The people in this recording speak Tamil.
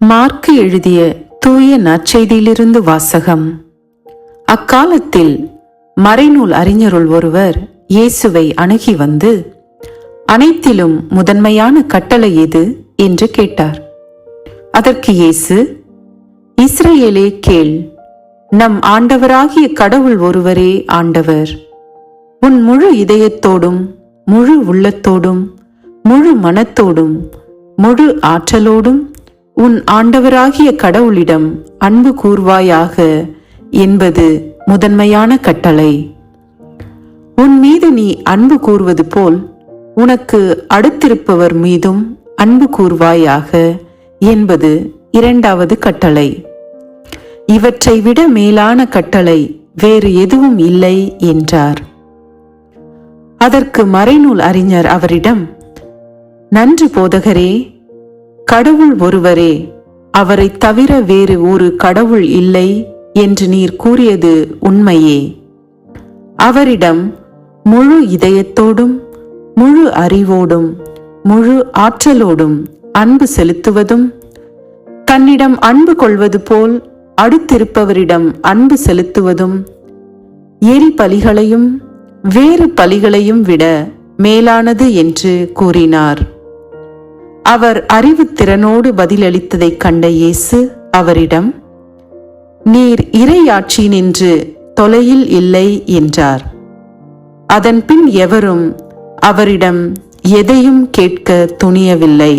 மார்க்கு எழுதிய தூய நற்செய்தியிலிருந்து வாசகம். அக்காலத்தில் மறைநூல் அறிஞருள் ஒருவர் இயேசுவை அணுகி வந்து, அனைத்திலும் முதன்மையான கட்டளை எது என்று கேட்டார். அதற்கு இயேசு, இஸ்ரவேலே கேள், நம் ஆண்டவராகிய கடவுள் ஒருவரே ஆண்டவர். உன் முழு இதயத்தோடும் முழு உள்ளத்தோடும் முழு மனத்தோடும் முழு ஆற்றலோடும் உன் ஆண்டவராகிய கடவுளிடம் அன்பு கூர்வாயாக என்பது முதன்மையான கட்டளை. உன் மீது நீ அன்பு கூர்வது போல் உனக்கு அடுத்திருப்பவர் மீதும் அன்பு கூர்வாயாக என்பது இரண்டாவது கட்டளை. இவற்றை விட மேலான கட்டளை வேறு எதுவும் இல்லை என்றார். அதற்கு மறைநூல் அறிஞர் அவரிடம், நன்று போதகரே, கடவுள் ஒருவரே, அவரை தவிர வேறு ஒரு கடவுள் இல்லை என்று நீர் கூறியது உண்மையே. அவரிடம் முழு இதயத்தோடும் முழு அறிவோடும் முழு ஆற்றலோடும் அன்பு செலுத்துவதும், தன்னிடம் அன்பு கொள்வது போல் அடுத்திருப்பவரிடம் அன்பு செலுத்துவதும் எரி பலிகளையும் வேறு பலிகளையும் விட மேலானது என்று கூறினார். அவர் அறிவுத்திறனோடு பதிலளித்ததைக் கண்ட இயேசு அவரிடம், நீர் இறையாட்சி நின்று தொலையில் இல்லை என்றார். அதன் பின் எவரும் அவரிடம் எதையும் கேட்க துணியவில்லை.